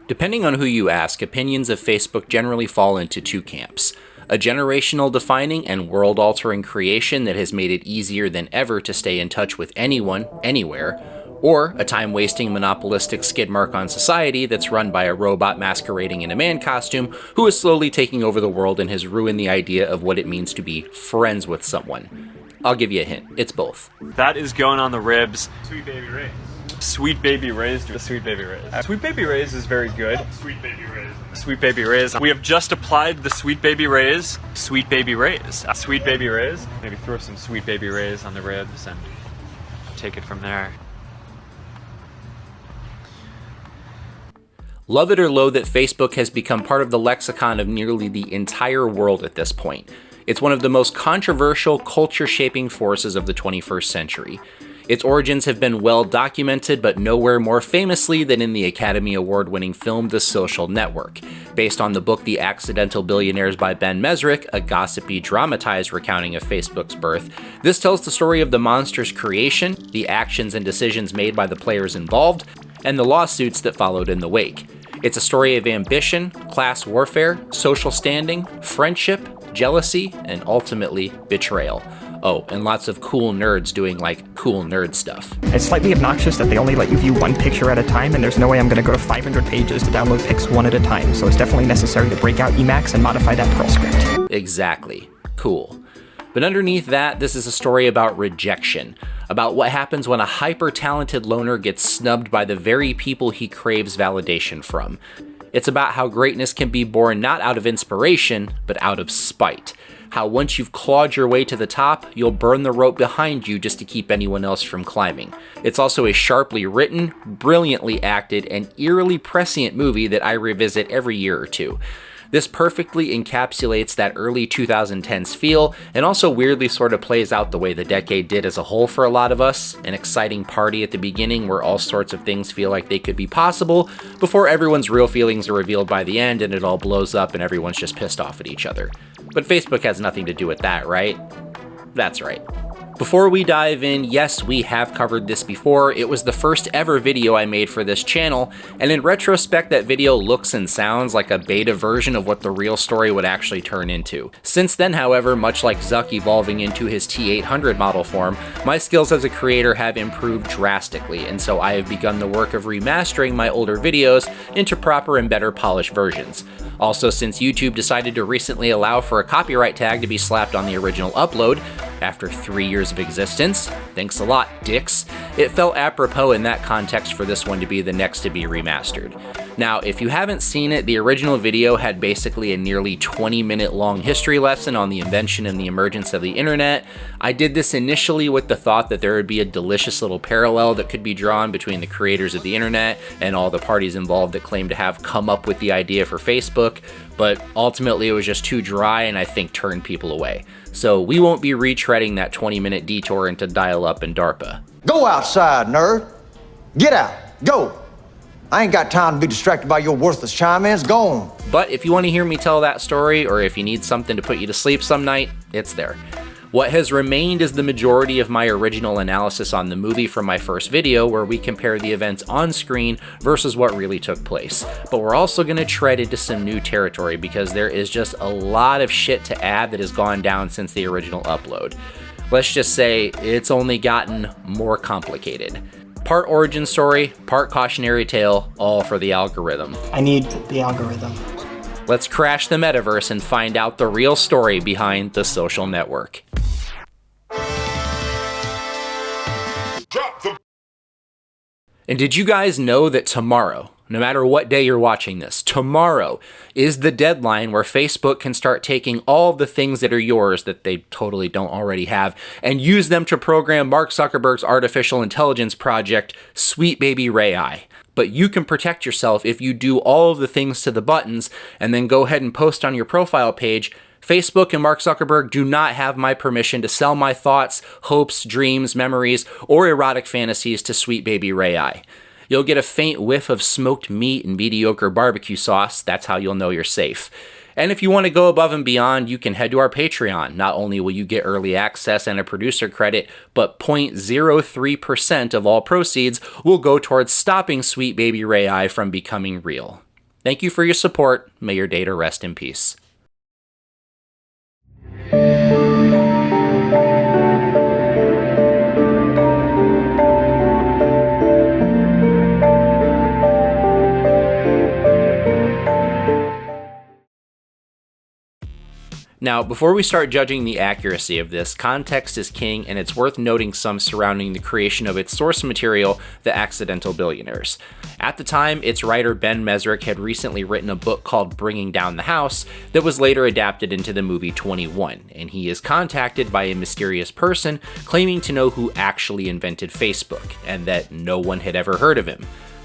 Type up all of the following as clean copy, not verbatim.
Depending on who you ask, opinions of Facebook generally fall into two camps. A generational defining and world-altering creation that has made it easier than ever to stay in touch with anyone, anywhere, or a time-wasting monopolistic skid mark on society that's run by a robot masquerading in a man costume who is slowly taking over the world and has ruined the idea of what it means to be friends with someone. I'll give you a hint, it's both. That is going on the ribs. Sweet Baby Ray's. Sweet Baby Ray's. The Sweet Baby Ray's. Sweet Baby Ray's is very good. Sweet Baby Ray's. Sweet Baby Ray's. We have just applied the Sweet Baby Ray's. Sweet Baby Ray's. Sweet Baby Ray's. Maybe throw some Sweet Baby Ray's on the ribs and take it from there. Love it or loathe it, Facebook has become part of the lexicon of nearly the entire world at this point. It's one of the most controversial, culture-shaping forces of the 21st century. Its origins have been well documented, but nowhere more famously than in the Academy Award-winning film The Social Network. Based on the book The Accidental Billionaires by Ben Mesrick, a gossipy, dramatized recounting of Facebook's birth, this tells the story of the monster's creation, the actions and decisions made by the players involved, and the lawsuits that followed in the wake. It's a story of ambition, class warfare, social standing, friendship, jealousy, and ultimately betrayal. Oh, and lots of cool nerds doing, like, cool nerd stuff. It's slightly obnoxious that they only let you view one picture at a time, and there's no way I'm going to go to 500 pages to download pics one at a time, so it's definitely necessary to break out Emacs and modify that Perl script. Exactly. Cool. But underneath that, this is a story about rejection, about what happens when a hyper-talented loner gets snubbed by the very people he craves validation from. It's about how greatness can be born not out of inspiration, but out of spite. How once you've clawed your way to the top, you'll burn the rope behind you just to keep anyone else from climbing. It's also a sharply written, brilliantly acted, and eerily prescient movie that I revisit every year or two. This perfectly encapsulates that early 2010s feel, and also weirdly sort of plays out the way the decade did as a whole for a lot of us. An exciting party at the beginning where all sorts of things feel like they could be possible, before everyone's real feelings are revealed by the end and it all blows up and everyone's just pissed off at each other. But Facebook has nothing to do with that, right? That's right. Before we dive in, yes, we have covered this before. It was the first ever video I made for this channel, and in retrospect, that video looks and sounds like a beta version of what the real story would actually turn into. Since then, however, much like Zuck evolving into his T800 model form, my skills as a creator have improved drastically, and so I have begun the work of remastering my older videos into proper and better polished versions. Also, since YouTube decided to recently allow for a copyright tag to be slapped on the original upload, after 3 years of existence, thanks a lot, dicks, it felt apropos in that context for this one to be the next to be remastered. Now, if you haven't seen it, the original video had basically a nearly 20-minute long history lesson on the invention and the emergence of the internet. I did this initially with the thought that there would be a delicious little parallel that could be drawn between the creators of the internet and all the parties involved that claim to have come up with the idea for Facebook, but ultimately it was just too dry and I think turned people away. So we won't be retreading that 20-minute detour into dial-up and DARPA. Go outside, nerd. Get out. Go. I ain't got time to be distracted by your worthless chime-ins. Go on. But if you want to hear me tell that story, or if you need something to put you to sleep some night, it's there. What has remained is the majority of my original analysis on the movie from my first video, where we compare the events on screen versus what really took place. But we're also going to tread into some new territory because there is just a lot of shit to add that has gone down since the original upload. Let's just say it's only gotten more complicated. Part origin story, part cautionary tale, all for the algorithm. I need the algorithm. Let's crash the metaverse and find out the real story behind The Social Network. And did you guys know that tomorrow, no matter what day you're watching this, tomorrow is the deadline where Facebook can start taking all the things that are yours that they totally don't already have and use them to program Mark Zuckerberg's artificial intelligence project, Sweet Baby Ray. But you can protect yourself if you do all of the things to the buttons and then go ahead and post on your profile page, Facebook and Mark Zuckerberg do not have my permission to sell my thoughts, hopes, dreams, memories, or erotic fantasies to Sweet Baby Ray. You'll get a faint whiff of smoked meat and mediocre barbecue sauce. That's how you'll know you're safe. And if you want to go above and beyond, you can head to our Patreon. Not only will you get early access and a producer credit, but 0.03% of all proceeds will go towards stopping Sweet Baby Ray from becoming real. Thank you for your support. May your data rest in peace. Now, before we start judging the accuracy of this, context is king, and it's worth noting some surrounding the creation of its source material, The Accidental Billionaires. At the time, its writer Ben Mesrick had recently written a book called Bringing Down the House that was later adapted into the movie 21, and he is contacted by a mysterious person claiming to know who actually invented Facebook, and that no one had ever heard of him.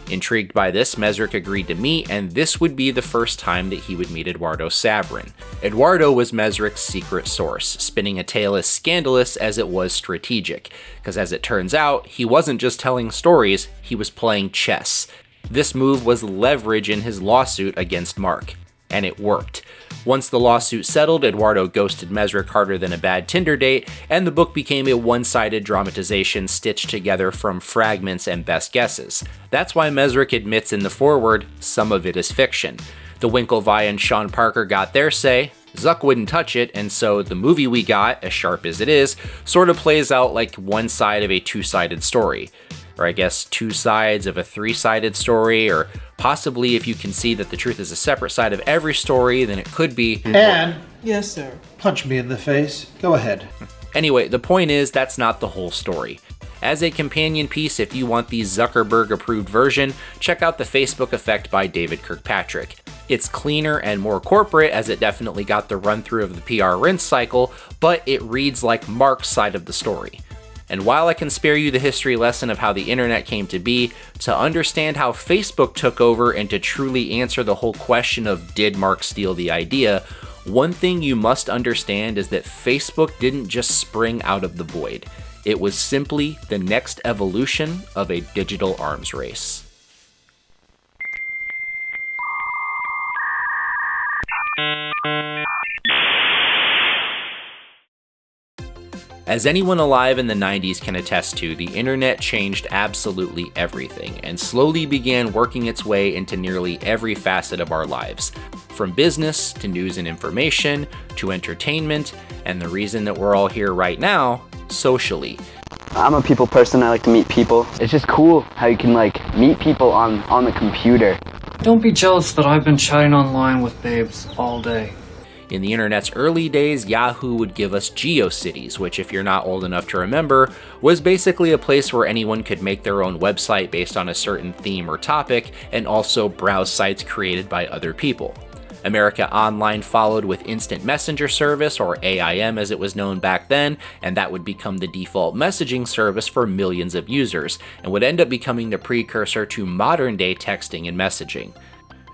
Intrigued by this, Mesrick agreed to meet, and this would be the first time that he would meet Eduardo Saverin. Eduardo was Mesrick's secret source, spinning a tale as scandalous as it was strategic, because as it turns out, he wasn't just telling stories, he was playing chess. This move was leverage in his lawsuit against Mark, and it worked. Once the lawsuit settled, Eduardo ghosted Mesrick harder than a bad Tinder date, and the book became a one-sided dramatization stitched together from fragments and best guesses. That's why Mesrick admits in the foreword, some of it is fiction. The Winklevi and Sean Parker got their say, Zuck wouldn't touch it, and so the movie we got, as sharp as it is, sort of plays out like one side of a two-sided story. Or I guess two sides of a three-sided story, or possibly if you can see that the truth is a separate side of every story, then it could be... And... Yes, sir. Punch me in the face. Go ahead. Anyway, the point is, that's not the whole story. As a companion piece, if you want the Zuckerberg-approved version, check out The Facebook Effect by David Kirkpatrick. It's cleaner and more corporate, as it definitely got the run-through of the PR rinse cycle, but it reads like Mark's side of the story. And while I can spare you the history lesson of how the internet came to be, to understand how Facebook took over and to truly answer the whole question of did Mark steal the idea, one thing you must understand is that Facebook didn't just spring out of the void. It was simply the next evolution of a digital arms race. As anyone alive in the 90s can attest to, the internet changed absolutely everything and slowly began working its way into nearly every facet of our lives. From business to news and information to entertainment, and the reason that we're all here right now, socially. I'm a people person, I like to meet people. It's just cool how you can meet people on the computer. Don't be jealous that I've been chatting online with babes all day. In the internet's early days, Yahoo would give us GeoCities, which if you're not old enough to remember, was basically a place where anyone could make their own website based on a certain theme or topic, and also browse sites created by other people. America Online followed with Instant Messenger Service, or AIM as it was known back then, and that would become the default messaging service for millions of users, and would end up becoming the precursor to modern-day texting and messaging.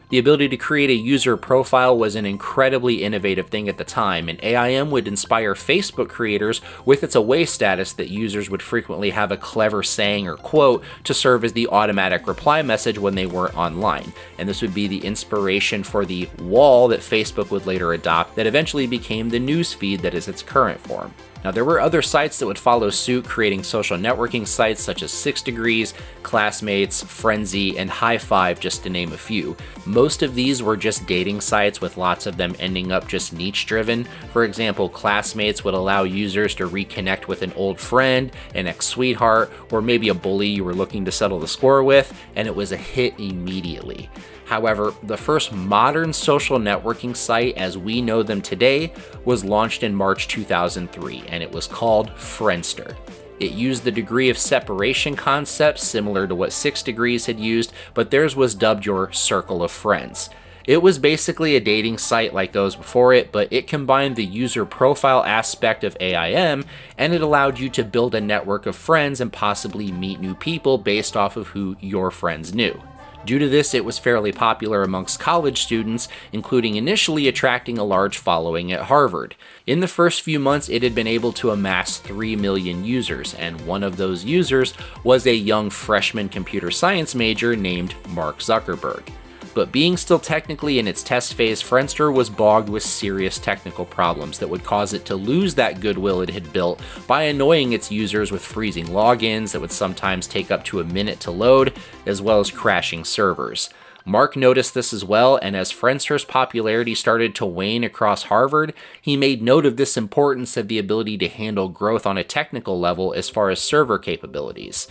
The ability to create a user profile was an incredibly innovative thing at the time, and AIM would inspire Facebook creators with its away status that users would frequently have a clever saying or quote to serve as the automatic reply message when they weren't online, and this would be the inspiration for the wall that Facebook would later adopt that eventually became the news feed that is its current form. Now, there were other sites that would follow suit, creating social networking sites such as 6 Degrees, Classmates, Frenzy, and High Five, just to name a few. Most of these were just dating sites, with lots of them ending up just niche-driven. For example, Classmates would allow users to reconnect with an old friend, an ex-sweetheart, or maybe a bully you were looking to settle the score with, and it was a hit immediately. However, the first modern social networking site as we know them today was launched in March 2003, and it was called Friendster. It used the degree of separation concept similar to what 6 Degrees had used, but theirs was dubbed your circle of friends. It was basically a dating site like those before it, but it combined the user profile aspect of AIM, and it allowed you to build a network of friends and possibly meet new people based off of who your friends knew. Due to this, it was fairly popular amongst college students, including initially attracting a large following at Harvard. In the first few months, it had been able to amass 3 million users, and one of those users was a young freshman computer science major named Mark Zuckerberg. But being still technically in its test phase, Friendster was bogged with serious technical problems that would cause it to lose that goodwill it had built by annoying its users with freezing logins that would sometimes take up to a minute to load, as well as crashing servers. Mark noticed this as well, and as Friendster's popularity started to wane across Harvard, he made note of this importance of the ability to handle growth on a technical level as far as server capabilities.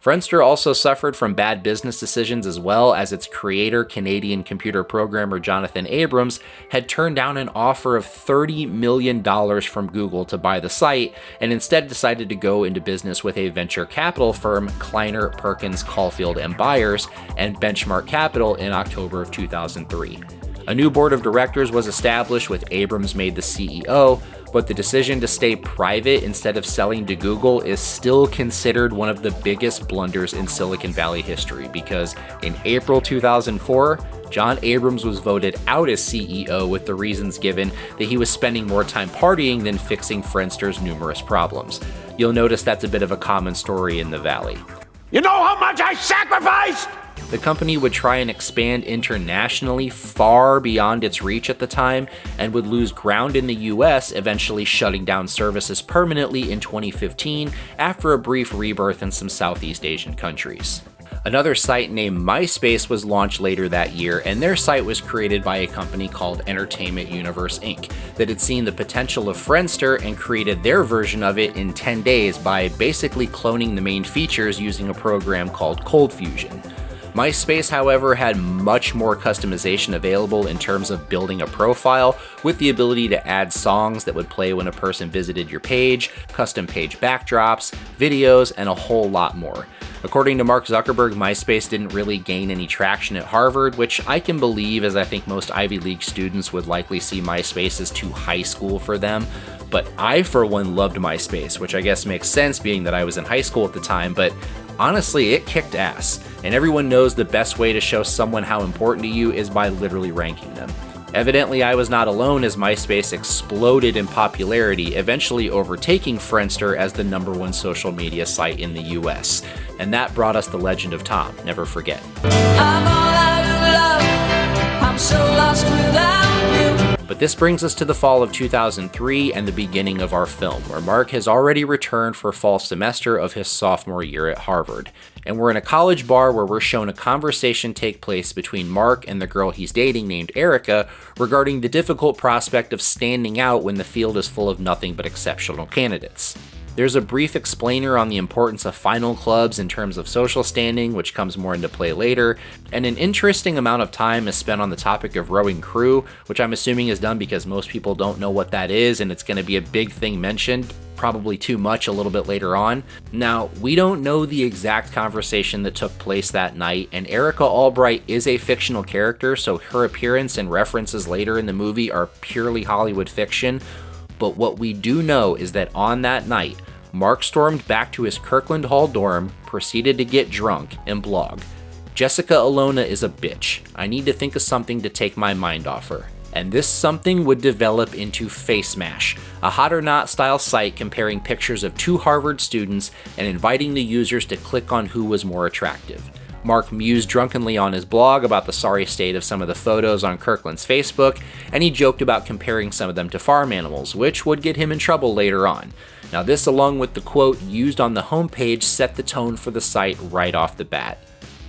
Friendster also suffered from bad business decisions as well, as its creator, Canadian computer programmer Jonathan Abrams, had turned down an offer of $30 million from Google to buy the site, and instead decided to go into business with a venture capital firm, Kleiner, Perkins, Caulfield & Byers, and Benchmark Capital in October of 2003. A new board of directors was established with Abrams made the CEO, but the decision to stay private instead of selling to Google is still considered one of the biggest blunders in Silicon Valley history, because in April 2004, John Abrams was voted out as CEO with the reasons given that he was spending more time partying than fixing Friendster's numerous problems. You'll notice that's a bit of a common story in the Valley. You know how much I sacrificed? The company would try and expand internationally far beyond its reach at the time, and would lose ground in the US, eventually shutting down services permanently in 2015 after a brief rebirth in some Southeast Asian countries. Another site named MySpace was launched later that year, and their site was created by a company called Entertainment Universe Inc. that had seen the potential of Friendster and created their version of it in 10 days by basically cloning the main features using a program called Cold Fusion. MySpace, however, had much more customization available in terms of building a profile, with the ability to add songs that would play when a person visited your page, custom page backdrops, videos, and a whole lot more. According to Mark Zuckerberg, MySpace didn't really gain any traction at Harvard, which I can believe, as I think most Ivy League students would likely see MySpace as too high school for them. But I, for one, loved MySpace, which I guess makes sense being that I was in high school at the time, but honestly, it kicked ass, and everyone knows the best way to show someone how important to you is by literally ranking them. Evidently, I was not alone, as MySpace exploded in popularity, eventually overtaking Friendster as the #1 social media site in the US. And that brought us the legend of Tom, never forget. I'm all out of love. I'm so lost without you. But this brings us to the fall of 2003 and the beginning of our film, where Mark has already returned for fall semester of his sophomore year at Harvard. And we're in a college bar where we're shown a conversation take place between Mark and the girl he's dating named Erica regarding the difficult prospect of standing out when the field is full of nothing but exceptional candidates. There's a brief explainer on the importance of final clubs in terms of social standing, which comes more into play later, and an interesting amount of time is spent on the topic of rowing crew, which I'm assuming is done because most people don't know what that is, and it's going to be a big thing mentioned, probably too much a little bit later on. Now, we don't know the exact conversation that took place that night, and Erica Albright is a fictional character, so her appearance and references later in the movie are purely Hollywood fiction. But what we do know is that on that night, Mark stormed back to his Kirkland Hall dorm, proceeded to get drunk, and blog. Jessica Alona is a bitch. I need to think of something to take my mind off her. And this something would develop into Face Mash, a Hot or Not style site comparing pictures of two Harvard students and inviting the users to click on who was more attractive. Mark mused drunkenly on his blog about the sorry state of some of the photos on Kirkland's Facebook, and he joked about comparing some of them to farm animals, which would get him in trouble later on. Now this, along with the quote used on the homepage, set the tone for the site right off the bat.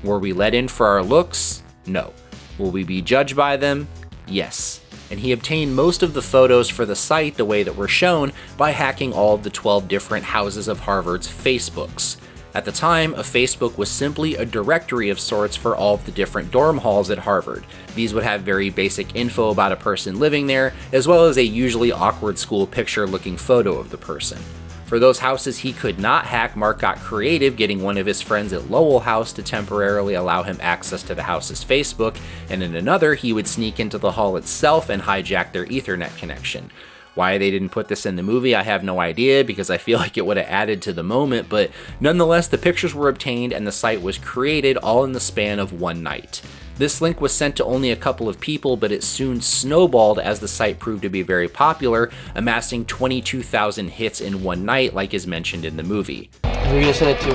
Were we let in for our looks? No. Will we be judged by them? Yes. And he obtained most of the photos for the site the way that were shown by hacking all of the 12 different houses of Harvard's Facebooks. At the time, a Facebook was simply a directory of sorts for all of the different dorm halls at Harvard. These would have very basic info about a person living there, as well as a usually awkward school picture-looking photo of the person. For those houses he could not hack, Mark got creative, getting one of his friends at Lowell House to temporarily allow him access to the house's Facebook, and in another, he would sneak into the hall itself and hijack their Ethernet connection. Why they didn't put this in the movie, I have no idea, because I feel like it would have added to the moment, but nonetheless, the pictures were obtained and the site was created all in the span of one night. This link was sent to only a couple of people, but it soon snowballed as the site proved to be very popular, amassing 22,000 hits in one night, like is mentioned in the movie. Who are you gonna send it to?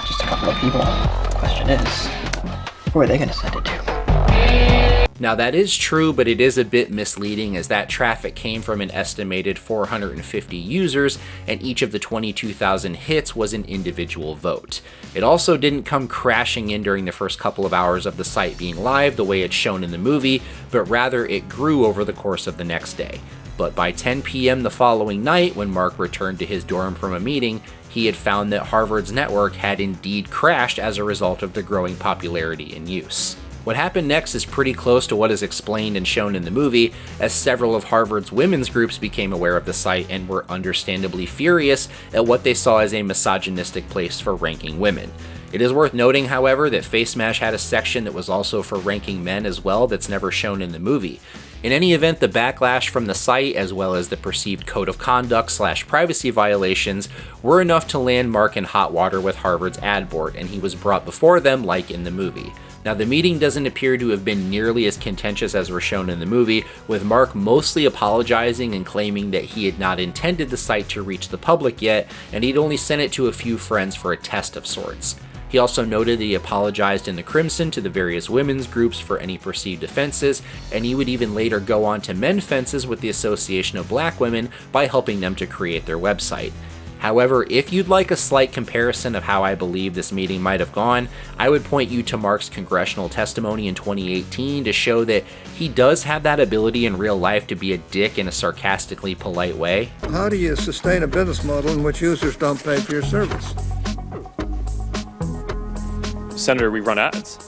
Just a couple of people. The question is, who are they gonna send it to? Now that is true, but it is a bit misleading as that traffic came from an estimated 450 users, and each of the 22,000 hits was an individual vote. It also didn't come crashing in during the first couple of hours of the site being live the way it's shown in the movie, but rather it grew over the course of the next day. But by 10 p.m. the following night, when Mark returned to his dorm from a meeting, he had found that Harvard's network had indeed crashed as a result of the growing popularity and use. What happened next is pretty close to what is explained and shown in the movie, as several of Harvard's women's groups became aware of the site and were understandably furious at what they saw as a misogynistic place for ranking women. It is worth noting, however, that Face Smash had a section that was also for ranking men as well that's never shown in the movie. In any event, the backlash from the site, as well as the perceived code of conduct / privacy violations, were enough to land Mark in hot water with Harvard's ad board, and he was brought before them like in the movie. Now, the meeting doesn't appear to have been nearly as contentious as were shown in the movie, with Mark mostly apologizing and claiming that he had not intended the site to reach the public yet, and he'd only sent it to a few friends for a test of sorts. He also noted that he apologized in the Crimson to the various women's groups for any perceived offenses, and he would even later go on to mend fences with the Association of Black Women by helping them to create their website. However, if you'd like a slight comparison of how I believe this meeting might have gone, I would point you to Mark's congressional testimony in 2018 to show that he does have that ability in real life to be a dick in a sarcastically polite way. How do you sustain a business model in which users don't pay for your service? Senator, we run ads.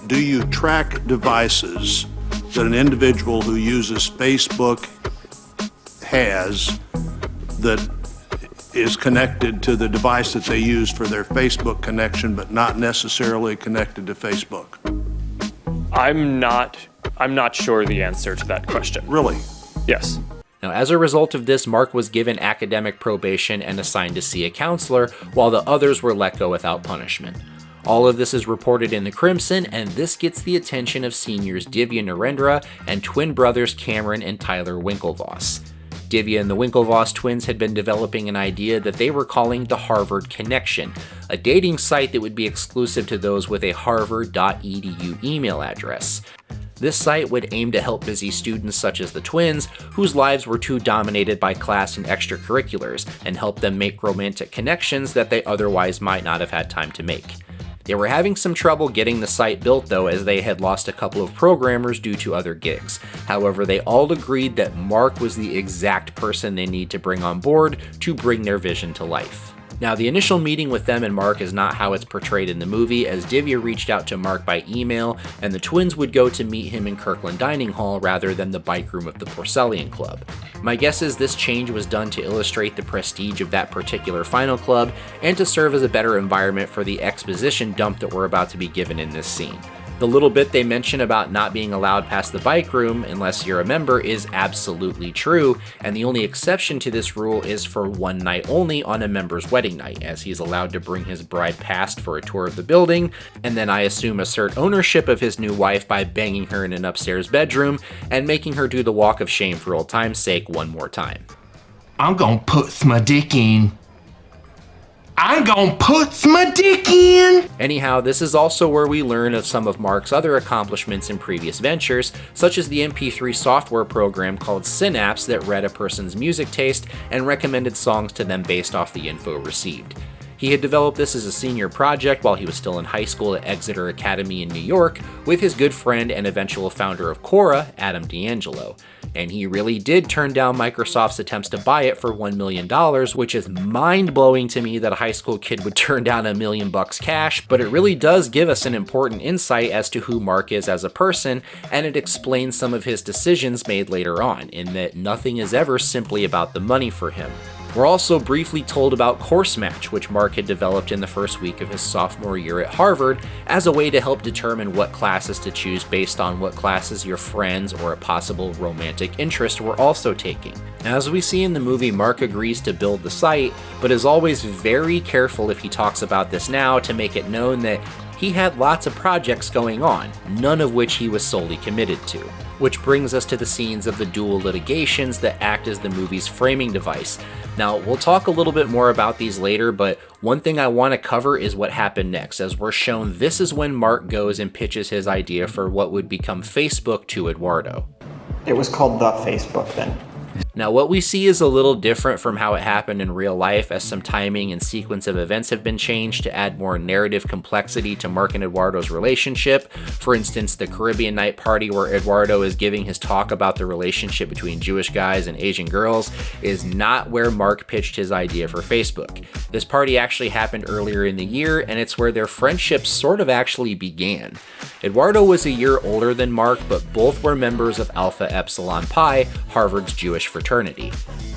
Do you track devices that an individual who uses Facebook has that is connected to the device that they use for their Facebook connection, but not necessarily connected to Facebook? I'm not sure the answer to that question. Really? Yes. Now, as a result of this, Mark was given academic probation and assigned to see a counselor, while the others were let go without punishment. All of this is reported in the Crimson, and this gets the attention of seniors Divya Narendra and twin brothers Cameron and Tyler Winklevoss. Divya and the Winklevoss twins had been developing an idea that they were calling the Harvard Connection, a dating site that would be exclusive to those with a harvard.edu email address. This site would aim to help busy students such as the twins, whose lives were too dominated by class and extracurriculars, and help them make romantic connections that they otherwise might not have had time to make. They were having some trouble getting the site built though, as they had lost a couple of programmers due to other gigs. However, they all agreed that Mark was the exact person they need to bring on board to bring their vision to life. Now, the initial meeting with them and Mark is not how it's portrayed in the movie, as Divya reached out to Mark by email, and the twins would go to meet him in Kirkland Dining Hall rather than the bike room of the Porcellian Club. My guess is this change was done to illustrate the prestige of that particular final club, and to serve as a better environment for the exposition dump that we're about to be given in this scene. The little bit they mention about not being allowed past the bike room unless you're a member is absolutely true, and the only exception to this rule is for one night only on a member's wedding night, as he's allowed to bring his bride past for a tour of the building, and then I assume assert ownership of his new wife by banging her in an upstairs bedroom and making her do the walk of shame for old time's sake one more time. I'm gonna put my dick in. I'm gonna put my dick in! Anyhow, this is also where we learn of some of Mark's other accomplishments in previous ventures, such as the MP3 software program called Synapse that read a person's music taste and recommended songs to them based off the info received. He had developed this as a senior project while he was still in high school at Exeter Academy in New York with his good friend and eventual founder of Quora, Adam D'Angelo. And he really did turn down Microsoft's attempts to buy it for $1 million, which is mind-blowing to me that a high school kid would turn down $1 million cash, but it really does give us an important insight as to who Mark is as a person, and it explains some of his decisions made later on, in that nothing is ever simply about the money for him. We're also briefly told about Course Match, which Mark had developed in the first week of his sophomore year at Harvard as a way to help determine what classes to choose based on what classes your friends or a possible romantic interest were also taking. As we see in the movie, Mark agrees to build the site, but is always very careful if he talks about this now to make it known that he had lots of projects going on, none of which he was solely committed to. Which brings us to the scenes of the dual litigations that act as the movie's framing device. Now, we'll talk a little bit more about these later, but one thing I want to cover is what happened next, as we're shown this is when Mark goes and pitches his idea for what would become Facebook to Eduardo. It was called The Facebook then. Now, what we see is a little different from how it happened in real life, as some timing and sequence of events have been changed to add more narrative complexity to Mark and Eduardo's relationship. For instance, the Caribbean night party where Eduardo is giving his talk about the relationship between Jewish guys and Asian girls is not where Mark pitched his idea for Facebook. This party actually happened earlier in the year, and it's where their friendship sort of actually began. Eduardo was a year older than Mark, but both were members of Alpha Epsilon Pi, Harvard's Jewish fraternity.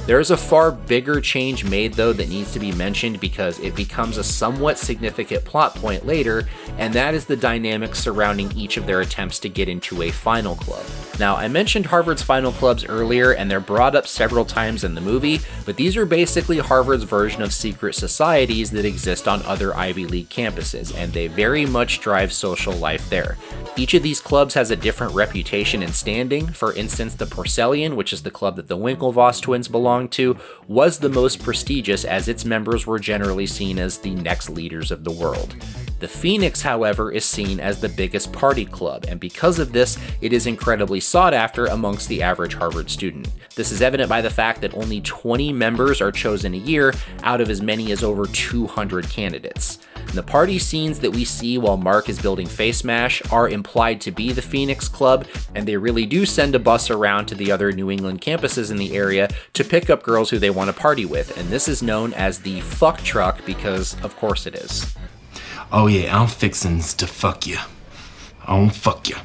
There is a far bigger change made though that needs to be mentioned because it becomes a somewhat significant plot point later, and that is the dynamics surrounding each of their attempts to get into a final club. Now, I mentioned Harvard's final clubs earlier, and they're brought up several times in the movie, but these are basically Harvard's version of secret societies that exist on other Ivy League campuses, and they very much drive social life there. Each of these clubs has a different reputation and standing. For instance, the Porcellian, which is the club that the Winklevoss twins belonged to, was the most prestigious as its members were generally seen as the next leaders of the world. The Phoenix, however, is seen as the biggest party club, and because of this, it is incredibly sought after amongst the average Harvard student. This is evident by the fact that only 20 members are chosen a year out of as many as over 200 candidates. And the party scenes that we see while Mark is building Face Mash are implied to be the Phoenix Club, and they really do send a bus around to the other New England campuses in the area to pick up girls who they want to party with, and this is known as the fuck truck because, of course, it is. Oh yeah, I'm fixins' to fuck you. I won't fuck you.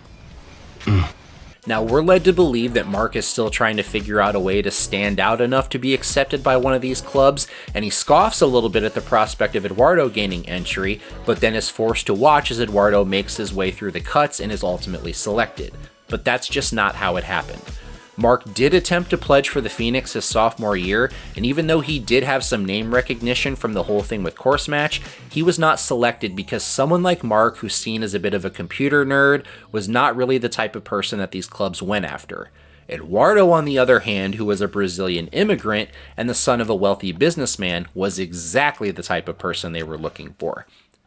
Now, we're led to believe that Mark is still trying to figure out a way to stand out enough to be accepted by one of these clubs, and he scoffs a little bit at the prospect of Eduardo gaining entry, but then is forced to watch as Eduardo makes his way through the cuts and is ultimately selected. But that's just not how it happened. Mark did attempt to pledge for the Phoenix his sophomore year, and even though he did have some name recognition from the whole thing with Course Match, he was not selected because someone like Mark, who's seen as a bit of a computer nerd, was not really the type of person that these clubs went after. Eduardo, on the other hand, who was a Brazilian immigrant and the son of a wealthy businessman, was exactly the type of person they were looking for.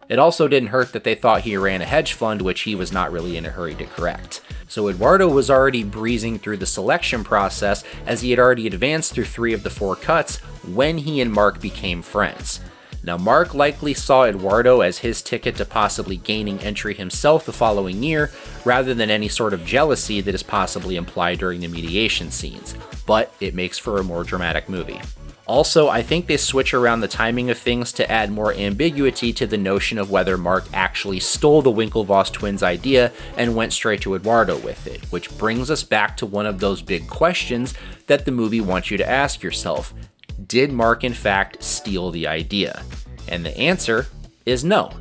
It also didn't hurt that they thought he ran a hedge fund, which he was not really in a hurry to correct. So Eduardo was already breezing through the selection process as he had already advanced through 3 of the 4 cuts when he and Mark became friends. Now, Mark likely saw Eduardo as his ticket to possibly gaining entry himself the following year, rather than any sort of jealousy that is possibly implied during the mediation scenes, but it makes for a more dramatic movie. Also, I think they switch around the timing of things to add more ambiguity to the notion of whether Mark actually stole the Winklevoss twins' idea and went straight to Eduardo with it, which brings us back to one of those big questions that the movie wants you to ask yourself. Did Mark in fact steal the idea? And the answer is no.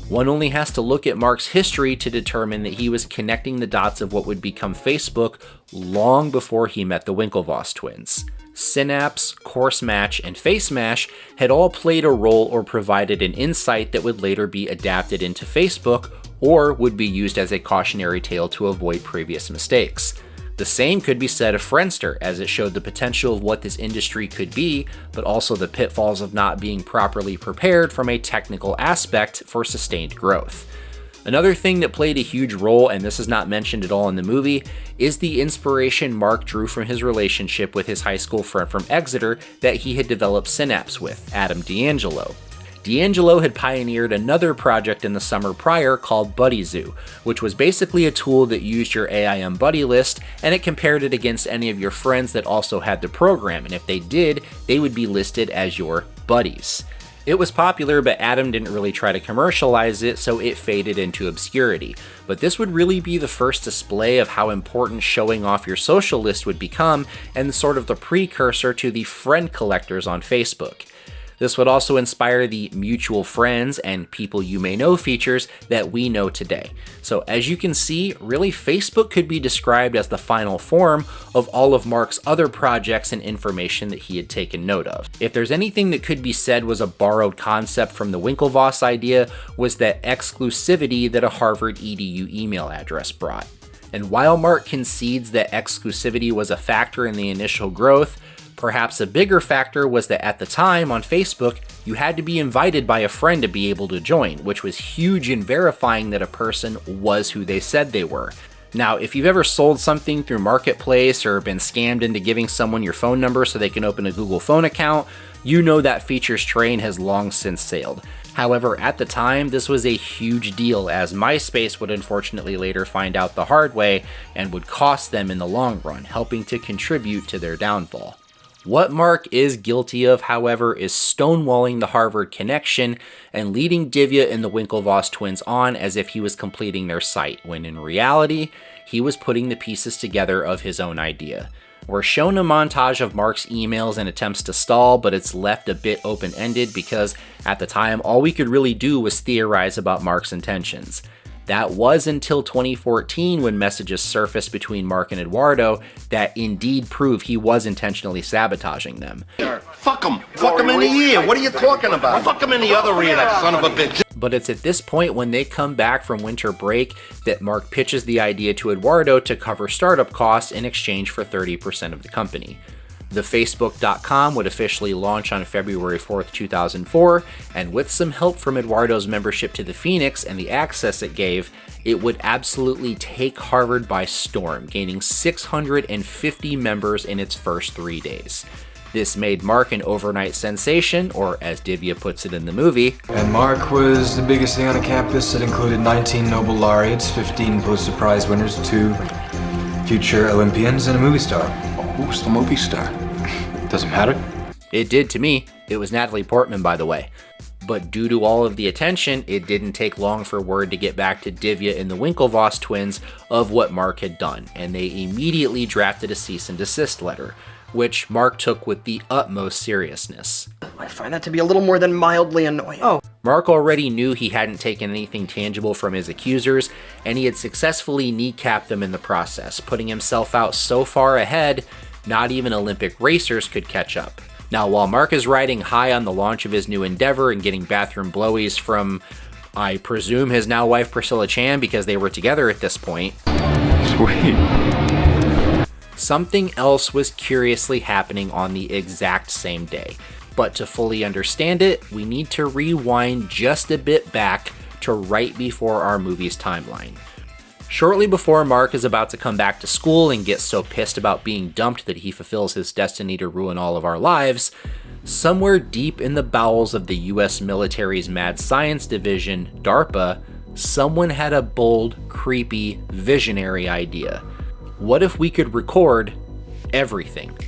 One only has to look at Mark's history to determine that he was connecting the dots of what would become Facebook long before he met the Winklevoss twins. Synapse, Course Match, and Face Mash had all played a role or provided an insight that would later be adapted into Facebook or would be used as a cautionary tale to avoid previous mistakes. The same could be said of Friendster, as it showed the potential of what this industry could be, but also the pitfalls of not being properly prepared from a technical aspect for sustained growth. Another thing that played a huge role, and this is not mentioned at all in the movie, is the inspiration Mark drew from his relationship with his high school friend from Exeter that he had developed Synapse with, Adam D'Angelo. D'Angelo had pioneered another project in the summer prior called BuddyZoo, which was basically a tool that used your AIM buddy list, and it compared it against any of your friends that also had the program, and if they did, they would be listed as your buddies. It was popular, but Adam didn't really try to commercialize it, so it faded into obscurity. But this would really be the first display of how important showing off your social list would become, and sort of the precursor to the friend collectors on Facebook. This would also inspire the mutual friends and people you may know features that we know today. So as you can see, really Facebook could be described as the final form of all of Mark's other projects and information that he had taken note of. If there's anything that could be said was a borrowed concept from the Winklevoss idea, was that exclusivity that a Harvard EDU email address brought. And while Mark concedes that exclusivity was a factor in the initial growth, Perhaps a bigger factor was that at the time on Facebook, you had to be invited by a friend to be able to join, which was huge in verifying that a person was who they said they were. Now, if you've ever sold something through Marketplace or been scammed into giving someone your phone number so they can open a Google phone account, you know that feature's train has long since sailed. However, at the time, this was a huge deal, as MySpace would unfortunately later find out the hard way and would cost them in the long run, helping to contribute to their downfall. What Mark is guilty of, however, is stonewalling the Harvard connection and leading Divya and the Winklevoss twins on as if he was completing their site, when in reality, he was putting the pieces together of his own idea. We're shown a montage of Mark's emails and attempts to stall, but it's left a bit open-ended because at the time, all we could really do was theorize about Mark's intentions. That was until 2014 when messages surfaced between Mark and Eduardo that indeed prove he was intentionally sabotaging them. Fuck him. Fuck him in the ear. What are you talking about? Fuck him in the other ear, that son of a bitch. But it's at this point when they come back from winter break that Mark pitches the idea to Eduardo to cover startup costs in exchange for 30% of the company. The Facebook.com would officially launch on February 4th, 2004, and with some help from Eduardo's membership to the Phoenix and the access it gave, it would absolutely take Harvard by storm, gaining 650 members in its first 3 days. This made Mark an overnight sensation, or as Divya puts it in the movie, and Mark was the biggest thing on the campus. It included 19 Nobel laureates, 15 Pulitzer Prize winners, 2 future Olympians, and a movie star. Who's the movie star? Doesn't matter. It did to me. It was Natalie Portman, by the way. But due to all of the attention, it didn't take long for word to get back to Divya and the Winklevoss twins of what Mark had done, and they immediately drafted a cease and desist letter, which Mark took with the utmost seriousness. I find that to be a little more than mildly annoying. Mark already knew he hadn't taken anything tangible from his accusers, and he had successfully kneecapped them in the process, putting himself out so far ahead, not even Olympic racers could catch up. Now, while Mark is riding high on the launch of his new endeavor and getting bathroom blowies from, I presume, his now wife Priscilla Chan, because they were together at this point. Sweet. Something else was curiously happening on the exact same day. But to fully understand it, we need to rewind just a bit back to right before our movie's timeline. Shortly before Mark is about to come back to school and get so pissed about being dumped that he fulfills his destiny to ruin all of our lives, somewhere deep in the bowels of the US military's Mad Science Division, DARPA, someone had a bold, creepy, visionary idea. What if we could record everything?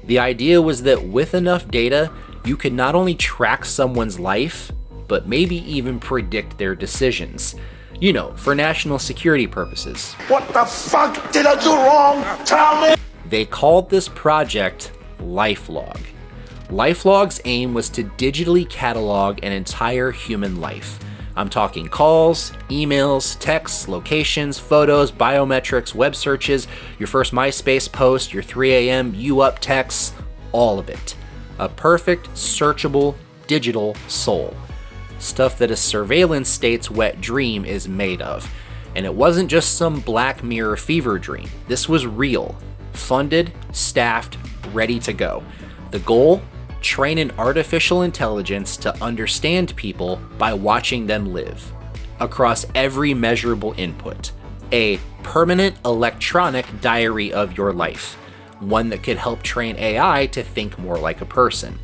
The idea was that with enough data, you could not only track someone's life, but maybe even predict their decisions. You know, for national security purposes. What the fuck did I do wrong? Tell me! They called this project LifeLog. LifeLog's aim was to digitally catalog an entire human life. I'm talking calls, emails, texts, locations, photos, biometrics, web searches, your first MySpace post, your 3 a.m. you up texts, all of it. A perfect, searchable, digital soul. Stuff that a surveillance state's wet dream is made of. And it wasn't just some Black Mirror fever dream. This was real. Funded, staffed, ready to go. The goal? Train an artificial intelligence to understand people by watching them live. Across every measurable input. A permanent electronic diary of your life. One that could help train AI to think more like a person.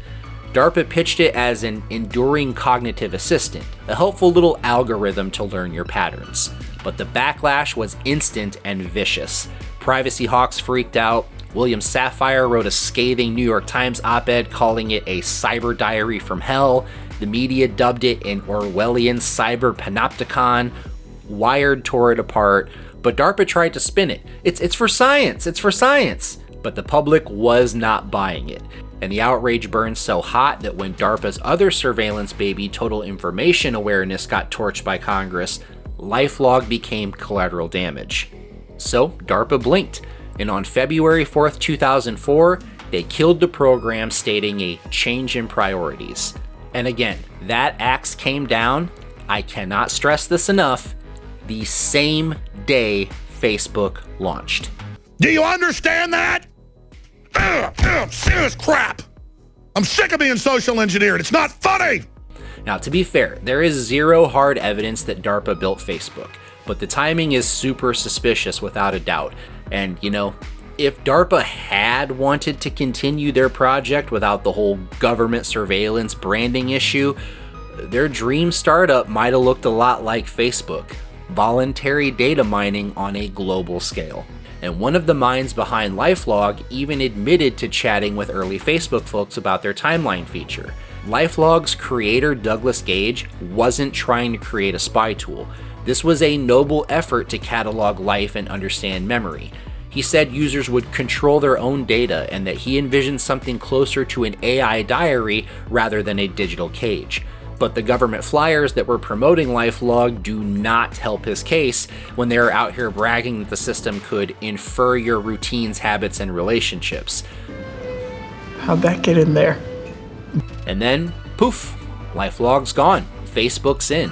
DARPA pitched it as an enduring cognitive assistant, a helpful little algorithm to learn your patterns. But the backlash was instant and vicious. Privacy hawks freaked out. William Safire wrote a scathing New York Times op-ed calling it a cyber diary from hell. The media dubbed it an Orwellian cyber panopticon. Wired tore it apart, but DARPA tried to spin it. It's for science, it's for science. But the public was not buying it. And the outrage burned so hot that when DARPA's other surveillance baby, Total Information Awareness, got torched by Congress, LifeLog became collateral damage. So DARPA blinked, and on February 4th, 2004, they killed the program, stating a change in priorities. And again, that axe came down, I cannot stress this enough, the same day Facebook launched. Do you understand that? Serious crap! I'm sick of being social engineered. It's not funny! Now, to be fair, there is zero hard evidence that DARPA built Facebook, but the timing is super suspicious without a doubt. And, you know, if DARPA had wanted to continue their project without the whole government surveillance branding issue, their dream startup might have looked a lot like Facebook. Voluntary data mining on a global scale. And one of the minds behind LifeLog even admitted to chatting with early Facebook folks about their timeline feature. LifeLog's creator Douglas Gage wasn't trying to create a spy tool. This was a noble effort to catalog life and understand memory. He said users would control their own data and that he envisioned something closer to an AI diary rather than a digital cage. But the government flyers that were promoting LifeLog do not help his case when they are out here bragging that the system could infer your routines, habits, and relationships. How'd that get in there? And then, poof, LifeLog's gone. Facebook's in.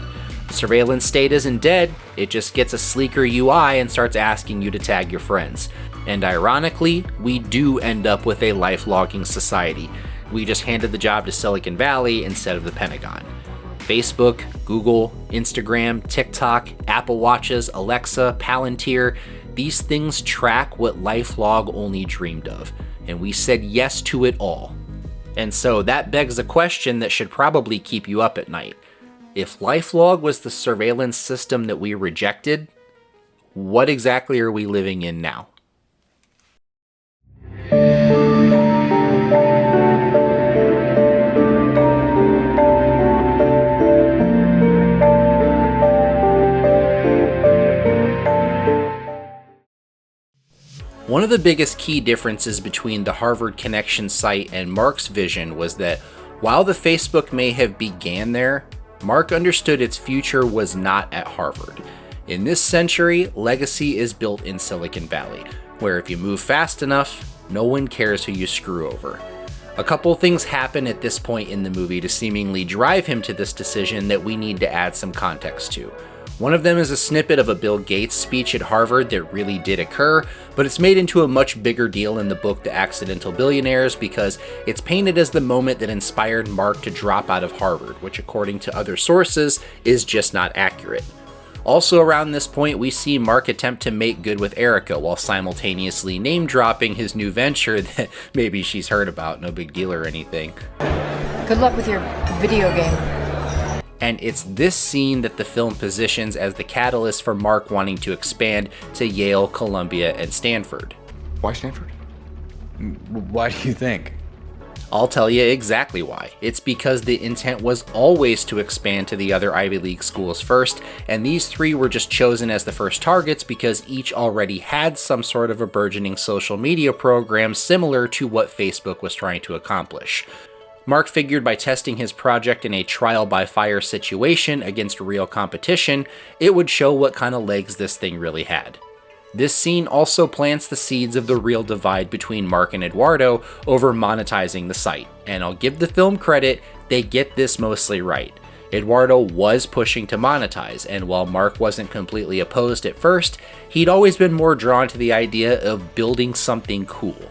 Surveillance state isn't dead, it just gets a sleeker UI and starts asking you to tag your friends. And ironically, we do end up with a life-logging society. We just handed the job to Silicon Valley instead of the Pentagon. Facebook, Google, Instagram, TikTok, Apple Watches, Alexa, Palantir, these things track what LifeLog only dreamed of. And we said yes to it all. And so that begs a question that should probably keep you up at night. If LifeLog was the surveillance system that we rejected, what exactly are we living in now? One of the biggest key differences between the Harvard Connection site and Mark's vision was that while the Facebook may have began there, Mark understood its future was not at Harvard. In this century, legacy is built in Silicon Valley, where if you move fast enough, no one cares who you screw over. A couple things happen at this point in the movie to seemingly drive him to this decision that we need to add some context to. One of them is a snippet of a Bill Gates speech at Harvard that really did occur, but it's made into a much bigger deal in the book The Accidental Billionaires because it's painted as the moment that inspired Mark to drop out of Harvard, which according to other sources is just not accurate. Also around this point, we see Mark attempt to make good with Erica while simultaneously name-dropping his new venture that maybe she's heard about, no big deal or anything. Good luck with your video game. And it's this scene that the film positions as the catalyst for Mark wanting to expand to Yale, Columbia, and Stanford. Why Stanford? Why do you think? I'll tell you exactly why. It's because the intent was always to expand to the other Ivy League schools first, and these three were just chosen as the first targets because each already had some sort of a burgeoning social media program similar to what Facebook was trying to accomplish. Mark figured by testing his project in a trial-by-fire situation against real competition, it would show what kind of legs this thing really had. This scene also plants the seeds of the real divide between Mark and Eduardo over monetizing the site, and I'll give the film credit, they get this mostly right. Eduardo was pushing to monetize, and while Mark wasn't completely opposed at first, he'd always been more drawn to the idea of building something cool.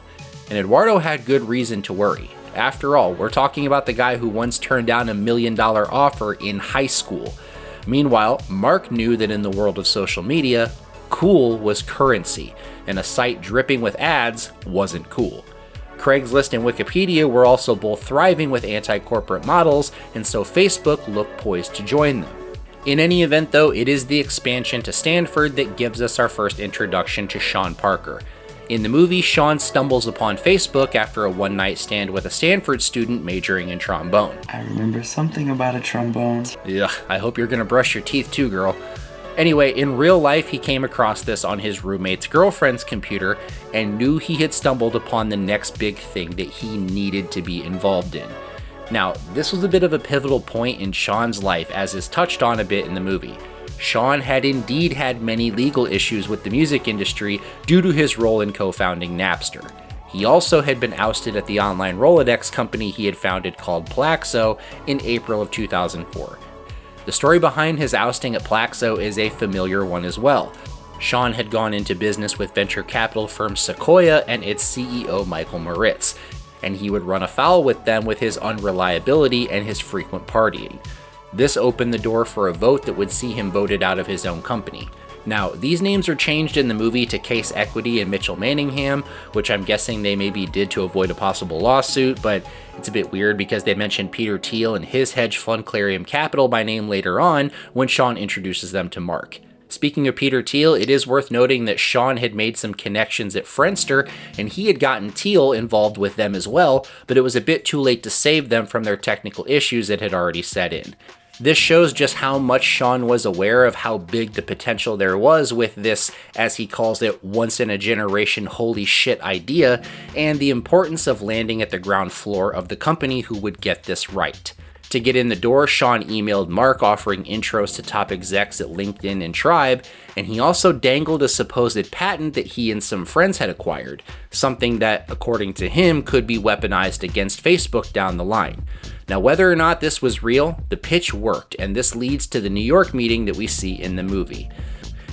And Eduardo had good reason to worry. After all, we're talking about the guy who once turned down $1 million offer in high school. Meanwhile, Mark knew that in the world of social media, cool was currency, and a site dripping with ads wasn't cool. Craigslist and Wikipedia were also both thriving with anti-corporate models, and so Facebook looked poised to join them. In any event though, it is the expansion to Stanford that gives us our first introduction to Sean Parker. In the movie, Sean stumbles upon Facebook after a one-night stand with a Stanford student majoring in trombone. I remember something about a trombone. Ugh, I hope you're gonna brush your teeth too, girl. Anyway, in real life, he came across this on his roommate's girlfriend's computer and knew he had stumbled upon the next big thing that he needed to be involved in. Now, this was a bit of a pivotal point in Sean's life, as is touched on a bit in the movie. Sean had indeed had many legal issues with the music industry due to his role in co-founding Napster. He also had been ousted at the online Rolodex company he had founded called Plaxo in April of 2004. The story behind his ousting at Plaxo is a familiar one as well. Sean had gone into business with venture capital firm Sequoia and its CEO Michael Moritz, and he would run afoul with them with his unreliability and his frequent partying. This opened the door for a vote that would see him voted out of his own company. Now, these names are changed in the movie to Case Equity and Mitchell Manningham, which I'm guessing they maybe did to avoid a possible lawsuit, but it's a bit weird because they mentioned Peter Thiel and his hedge fund Clarium Capital by name later on when Sean introduces them to Mark. Speaking of Peter Thiel, it is worth noting that Sean had made some connections at Friendster, and he had gotten Thiel involved with them as well, but it was a bit too late to save them from their technical issues that had already set in. This shows just how much Sean was aware of how big the potential there was with this, as he calls it, once-in-a-generation holy shit idea, and the importance of landing at the ground floor of the company who would get this right. To get in the door, Sean emailed Mark offering intros to top execs at LinkedIn and Tribe, and he also dangled a supposed patent that he and some friends had acquired, something that, according to him, could be weaponized against Facebook down the line. Now, whether or not this was real, the pitch worked, and this leads to the New York meeting that we see in the movie.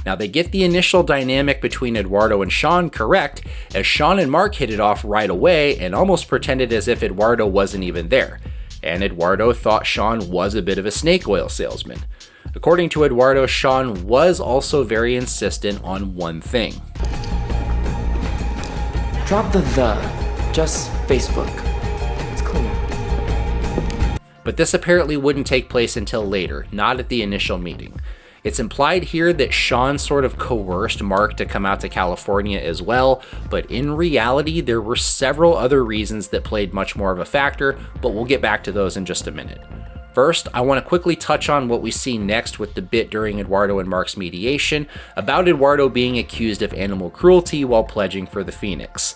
Now, they get the initial dynamic between Eduardo and Sean correct, as Sean and Mark hit it off right away and almost pretended as if Eduardo wasn't even there. And Eduardo thought Sean was a bit of a snake oil salesman. According to Eduardo, Sean was also very insistent on one thing. Drop the just Facebook. It's clear. But this apparently wouldn't take place until later, not at the initial meeting. It's implied here that Sean sort of coerced Mark to come out to California as well, but in reality, there were several other reasons that played much more of a factor, but we'll get back to those in just a minute. First, I want to quickly touch on what we see next with the bit during Eduardo and Mark's mediation about Eduardo being accused of animal cruelty while pledging for the Phoenix.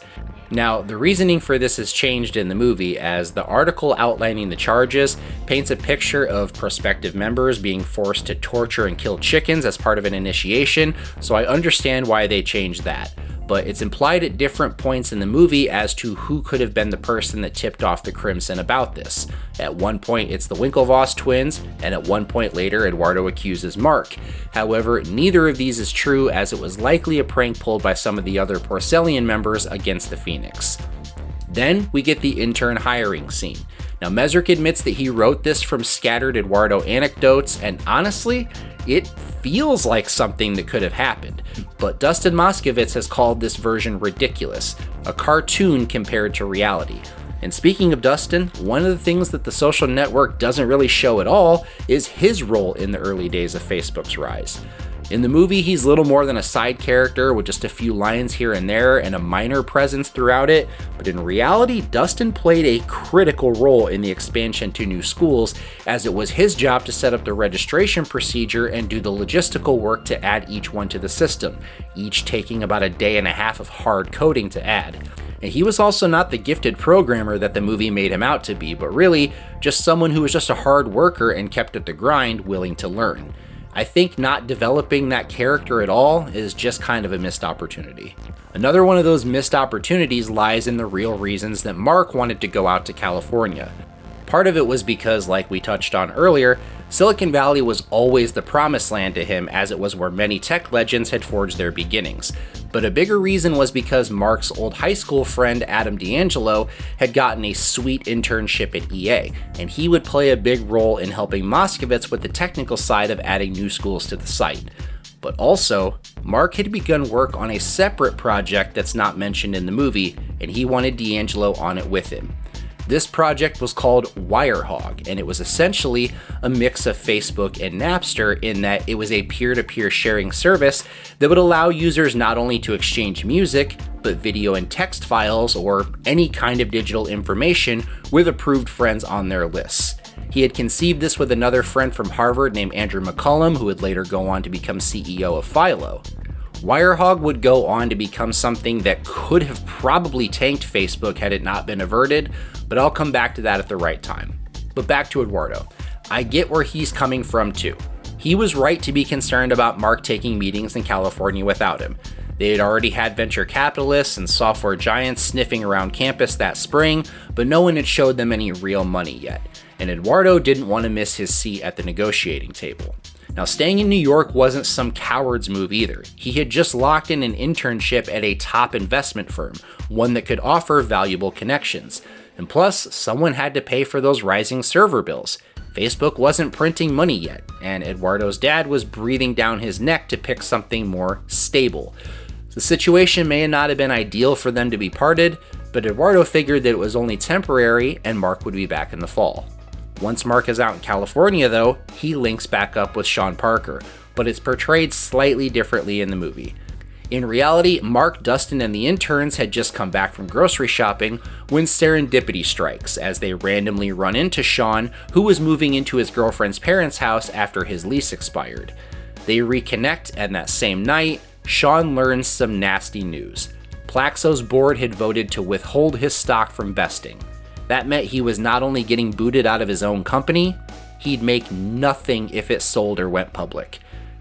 Now, the reasoning for this has changed in the movie, as the article outlining the charges paints a picture of prospective members being forced to torture and kill chickens as part of an initiation, so I understand why they changed that. But it's implied at different points in the movie as to who could have been the person that tipped off the Crimson about this. At one point, it's the Winklevoss twins, and at one point later, Eduardo accuses Mark. However, neither of these is true, as it was likely a prank pulled by some of the other Porcellian members against the Phoenix. Then we get the intern hiring scene. Now, Mesrick admits that he wrote this from scattered Eduardo anecdotes, and honestly, it feels like something that could have happened. But Dustin Moskovitz has called this version ridiculous, a cartoon compared to reality. And speaking of Dustin, one of the things that The Social Network doesn't really show at all is his role in the early days of Facebook's rise. In the movie, he's little more than a side character with just a few lines here and there and a minor presence throughout it, but in reality, Dustin played a critical role in the expansion to new schools, as it was his job to set up the registration procedure and do the logistical work to add each one to the system, each taking about a day and a half of hard coding to add. And he was also not the gifted programmer that the movie made him out to be, but really just someone who was just a hard worker and kept at the grind, willing to learn. I think not developing that character at all is just kind of a missed opportunity. Another one of those missed opportunities lies in the real reasons that Mark wanted to go out to California. Part of it was because, like we touched on earlier, Silicon Valley was always the promised land to him, as it was where many tech legends had forged their beginnings. But a bigger reason was because Mark's old high school friend Adam D'Angelo had gotten a sweet internship at EA, and he would play a big role in helping Moskovitz with the technical side of adding new schools to the site. But also, Mark had begun work on a separate project that's not mentioned in the movie, and he wanted D'Angelo on it with him. This project was called Wirehog, and it was essentially a mix of Facebook and Napster in that it was a peer-to-peer sharing service that would allow users not only to exchange music, but video and text files or any kind of digital information with approved friends on their lists. He had conceived this with another friend from Harvard named Andrew McCullum, who would later go on to become CEO of Philo. Wirehog would go on to become something that could have probably tanked Facebook had it not been averted, but I'll come back to that at the right time. But back to Eduardo. I get where he's coming from too. He was right to be concerned about Mark taking meetings in California without him. They had already had venture capitalists and software giants sniffing around campus that spring, but no one had showed them any real money yet, and Eduardo didn't want to miss his seat at the negotiating table. Now, staying in New York wasn't some coward's move either. He had just locked in an internship at a top investment firm, one that could offer valuable connections. And plus, someone had to pay for those rising server bills. Facebook wasn't printing money yet, and Eduardo's dad was breathing down his neck to pick something more stable. The situation may not have been ideal for them to be parted, but Eduardo figured that it was only temporary and Mark would be back in the fall. Once Mark is out in California though, he links back up with Sean Parker, but it's portrayed slightly differently in the movie. In reality, Mark, Dustin, and the interns had just come back from grocery shopping when serendipity strikes as they randomly run into Sean, who was moving into his girlfriend's parents' house after his lease expired. They reconnect, and that same night, Sean learns some nasty news. Plaxo's board had voted to withhold his stock from vesting. That meant he was not only getting booted out of his own company, he'd make nothing if it sold or went public.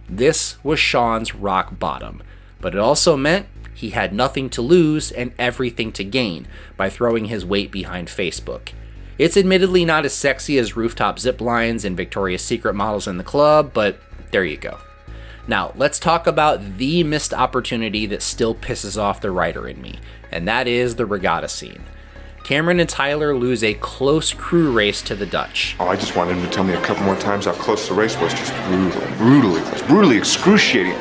This was Sean's rock bottom, but it also meant he had nothing to lose and everything to gain by throwing his weight behind Facebook. It's admittedly not as sexy as rooftop zip lines and Victoria's Secret models in the club, but there you go. Now, let's talk about the missed opportunity that still pisses off the writer in me, and that is the regatta scene. Cameron and Tyler lose a close crew race to the Dutch. Oh, I just wanted him to tell me a couple more times how close the race was. Just brutally excruciating.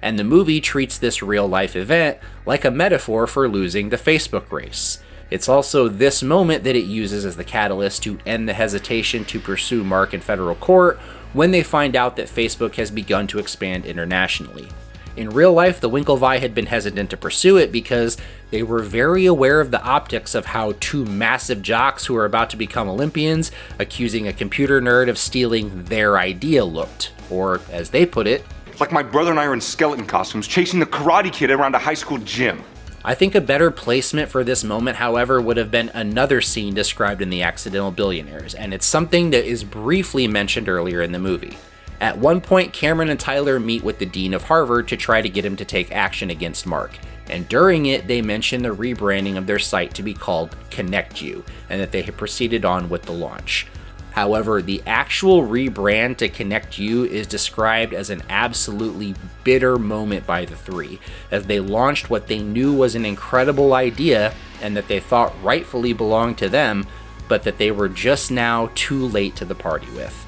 And the movie treats this real-life event like a metaphor for losing the Facebook race. It's also this moment that it uses as the catalyst to end the hesitation to pursue Mark in federal court when they find out that Facebook has begun to expand internationally. In real life, the Winklevi had been hesitant to pursue it because they were very aware of the optics of how two massive jocks who are about to become Olympians accusing a computer nerd of stealing their idea looked, or as they put it, like my brother and I are in skeleton costumes chasing the Karate Kid around a high school gym. I think a better placement for this moment, however, would have been another scene described in The Accidental Billionaires, and it's something that is briefly mentioned earlier in the movie. At one point, Cameron and Tyler meet with the Dean of Harvard to try to get him to take action against Mark, and during it, they mention the rebranding of their site to be called Connect You, and that they had proceeded on with the launch. However, the actual rebrand to Connect You is described as an absolutely bitter moment by the three, as they launched what they knew was an incredible idea and that they thought rightfully belonged to them, but that they were just now too late to the party with.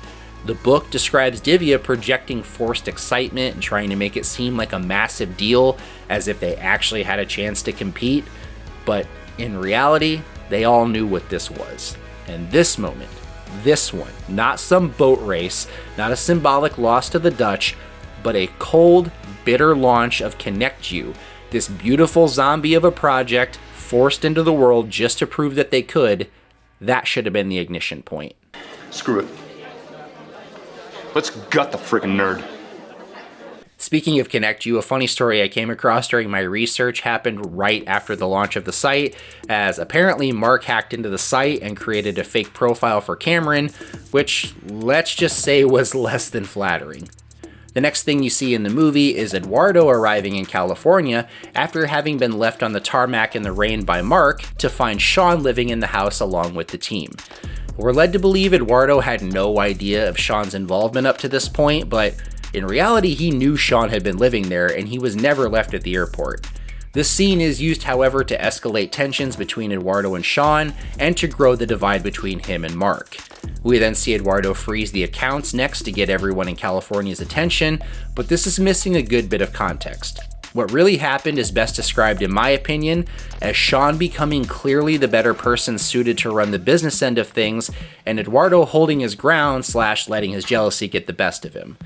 The book describes Divya projecting forced excitement and trying to make it seem like a massive deal, as if they actually had a chance to compete, but in reality, they all knew what this was. And this moment, this one, not some boat race, not a symbolic loss to the Dutch, but a cold, bitter launch of Connect You, this beautiful zombie of a project forced into the world just to prove that they could, that should have been the ignition point. Screw it. Let's gut the freaking nerd. Speaking of Connect You, a funny story I came across during my research happened right after the launch of the site, as apparently Mark hacked into the site and created a fake profile for Cameron, which let's just say was less than flattering. The next thing you see in the movie is Eduardo arriving in California after having been left on the tarmac in the rain by Mark to find Sean living in the house along with the team. We're led to believe Eduardo had no idea of Sean's involvement up to this point, but in reality, he knew Sean had been living there and he was never left at the airport. This scene is used, however, to escalate tensions between Eduardo and Sean and to grow the divide between him and Mark. We then see Eduardo freeze the accounts next to get everyone in California's attention, but this is missing a good bit of context. What really happened is best described, in my opinion, as Sean becoming clearly the better person suited to run the business end of things, and Eduardo holding his ground / letting his jealousy get the best of him.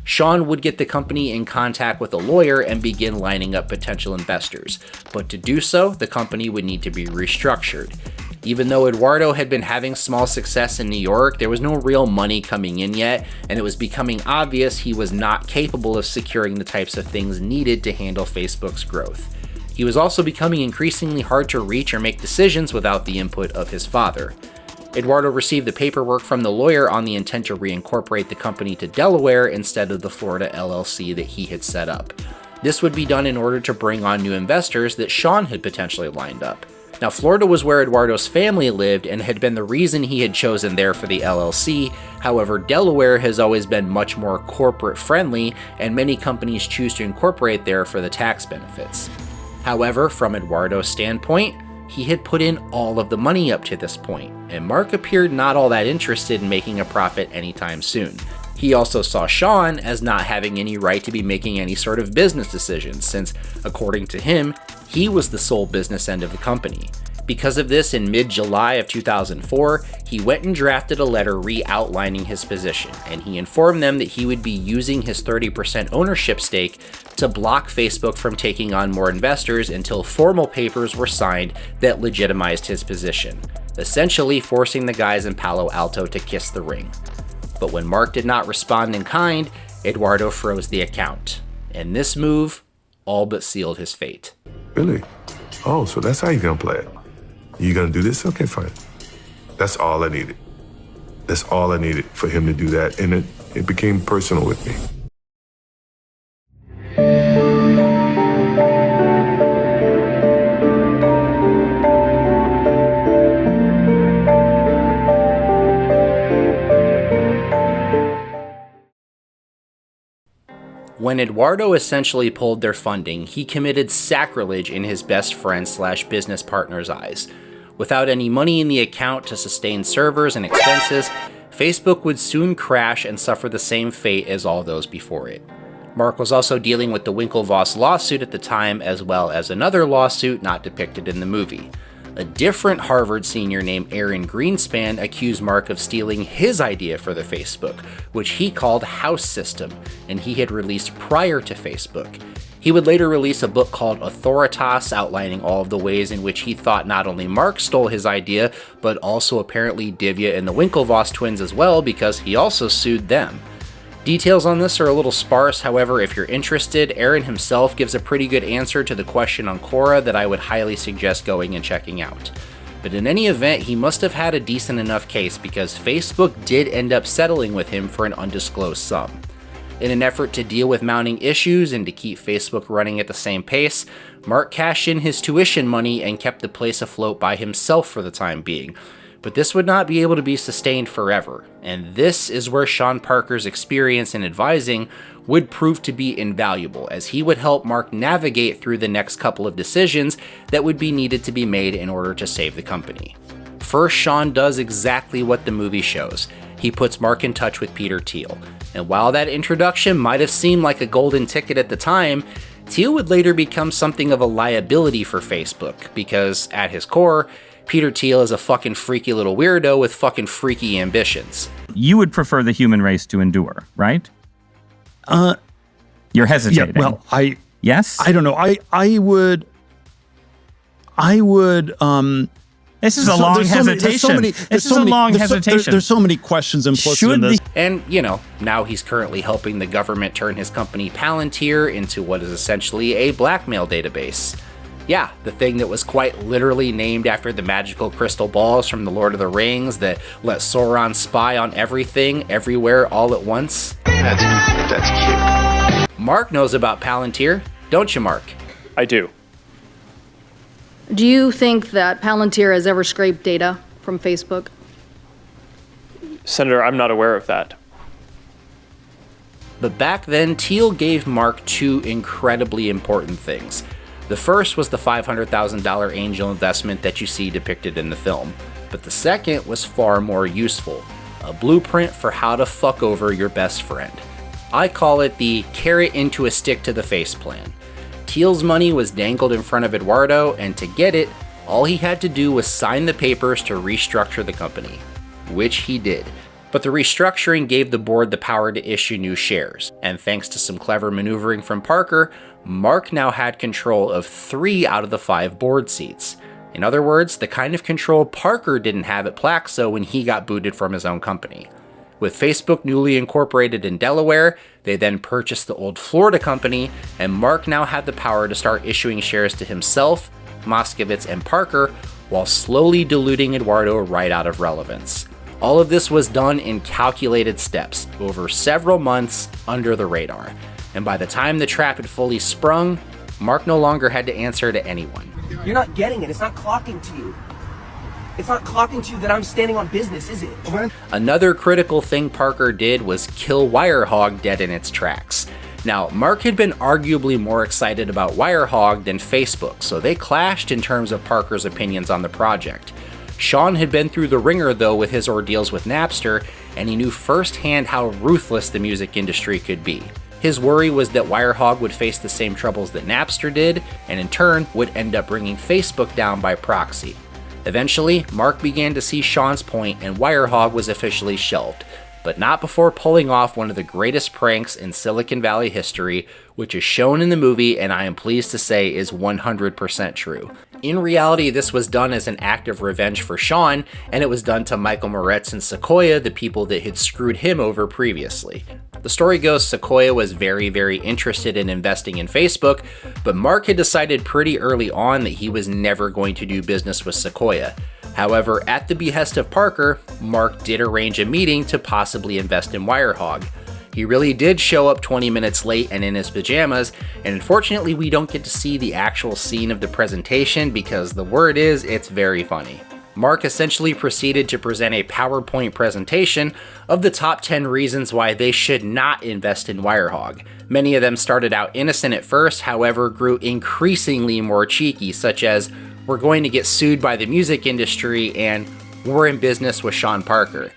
Sean would get the company in contact with a lawyer and begin lining up potential investors, but to do so, the company would need to be restructured. Even though Eduardo had been having small success in New York, there was no real money coming in yet, and it was becoming obvious he was not capable of securing the types of things needed to handle Facebook's growth. He was also becoming increasingly hard to reach or make decisions without the input of his father. Eduardo received the paperwork from the lawyer on the intent to reincorporate the company to Delaware instead of the Florida LLC that he had set up. This would be done in order to bring on new investors that Sean had potentially lined up. Now, Florida was where Eduardo's family lived and had been the reason he had chosen there for the LLC. However, Delaware has always been much more corporate friendly, and many companies choose to incorporate there for the tax benefits. However, from Eduardo's standpoint, he had put in all of the money up to this point, and Mark appeared not all that interested in making a profit anytime soon. He also saw Sean as not having any right to be making any sort of business decisions, since, according to him, he was the sole business end of the company. Because of this, in mid-July of 2004, he went and drafted a letter re-outlining his position, and he informed them that he would be using his 30% ownership stake to block Facebook from taking on more investors until formal papers were signed that legitimized his position, essentially forcing the guys in Palo Alto to kiss the ring. But when Mark did not respond in kind, Eduardo froze the account, and this move all but sealed his fate. Really? Oh, so that's how you're gonna play it. You gonna do this? Okay, fine. That's all I needed. That's all I needed for him to do that, and it became personal with me. When Eduardo essentially pulled their funding, he committed sacrilege in his best friend/business partner's eyes. Without any money in the account to sustain servers and expenses, Facebook would soon crash and suffer the same fate as all those before it. Mark was also dealing with the Winklevoss lawsuit at the time, as well as another lawsuit not depicted in the movie. A different Harvard senior named Aaron Greenspan accused Mark of stealing his idea for the Facebook, which he called House System, and he had released prior to Facebook. He would later release a book called Authoritas, outlining all of the ways in which he thought not only Mark stole his idea, but also apparently Divya and the Winklevoss twins as well, because he also sued them. Details on this are a little sparse, however, if you're interested, Aaron himself gives a pretty good answer to the question on Quora that I would highly suggest going and checking out. But in any event, he must have had a decent enough case because Facebook did end up settling with him for an undisclosed sum. In an effort to deal with mounting issues and to keep Facebook running at the same pace, Mark cashed in his tuition money and kept the place afloat by himself for the time being. But this would not be able to be sustained forever, and this is where Sean Parker's experience in advising would prove to be invaluable, as he would help Mark navigate through the next couple of decisions that would be needed to be made in order to save the company. First, Sean does exactly what the movie shows. He puts Mark in touch with Peter Thiel, and while that introduction might have seemed like a golden ticket at the time, Thiel would later become something of a liability for Facebook, because at his core, Peter Thiel is a fucking freaky little weirdo with fucking freaky ambitions. You would prefer the human race to endure, right? You're hesitating. Yeah, well, yes? I don't know. I would, this is a long hesitation. This is a long hesitation. There's so many questions implicit in this. And, now he's currently helping the government turn his company Palantir into what is essentially a blackmail database. Yeah, the thing that was quite literally named after the magical crystal balls from The Lord of the Rings that let Sauron spy on everything, everywhere, all at once. That's cute. Mark knows about Palantir, don't you, Mark? I do. Do you think that Palantir has ever scraped data from Facebook? Senator, I'm not aware of that. But back then, Thiel gave Mark two incredibly important things. The first was the $500,000 angel investment that you see depicted in the film, but the second was far more useful, a blueprint for how to fuck over your best friend. I call it the carrot into a stick to the face plan. Thiel's money was dangled in front of Eduardo, and to get it, all he had to do was sign the papers to restructure the company, which he did. But the restructuring gave the board the power to issue new shares, and thanks to some clever maneuvering from Parker, Mark now had control of 3 out of the 5 board seats. In other words, the kind of control Parker didn't have at Plaxo when he got booted from his own company. With Facebook newly incorporated in Delaware, they then purchased the old Florida company, and Mark now had the power to start issuing shares to himself, Moskowitz, and Parker, while slowly diluting Eduardo right out of relevance. All of this was done in calculated steps, over several months under the radar. And by the time the trap had fully sprung, Mark no longer had to answer to anyone. You're not getting it. It's not clocking to you. It's not clocking to you that I'm standing on business, is it? Another critical thing Parker did was kill Wirehog dead in its tracks. Now, Mark had been arguably more excited about Wirehog than Facebook, so they clashed in terms of Parker's opinions on the project. Sean had been through the ringer though with his ordeals with Napster, and he knew firsthand how ruthless the music industry could be. His worry was that Wirehog would face the same troubles that Napster did, and in turn would end up bringing Facebook down by proxy. Eventually, Mark began to see Sean's point and Wirehog was officially shelved, but not before pulling off one of the greatest pranks in Silicon Valley history, which is shown in the movie and I am pleased to say is 100% true. In reality, this was done as an act of revenge for Sean, and it was done to Michael Moretz and Sequoia, the people that had screwed him over previously. The story goes Sequoia was very interested in investing in Facebook, but Mark had decided pretty early on that he was never going to do business with Sequoia. However, at the behest of Parker, Mark did arrange a meeting to possibly invest in Wirehog. He really did show up 20 minutes late and in his pajamas, and unfortunately we don't get to see the actual scene of the presentation because the word is it's very funny. Mark essentially proceeded to present a PowerPoint presentation of the top 10 reasons why they should not invest in Wirehog. Many of them started out innocent at first, however grew increasingly more cheeky, such as, "We're going to get sued by the music industry," and "We're in business with Sean Parker."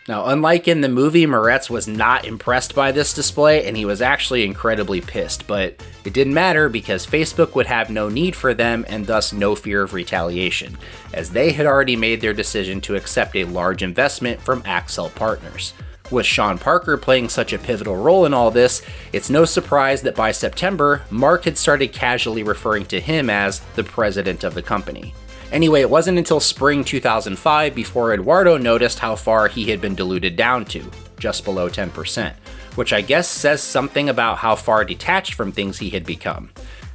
Now, unlike in the movie, Moretz was not impressed by this display, and he was actually incredibly pissed, but it didn't matter because Facebook would have no need for them and thus no fear of retaliation, as they had already made their decision to accept a large investment from Accel Partners. With Sean Parker playing such a pivotal role in all this, it's no surprise that by September, Mark had started casually referring to him as the president of the company. Anyway, it wasn't until spring 2005 before Eduardo noticed how far he had been diluted down to, just below 10%, which I guess says something about how far detached from things he had become.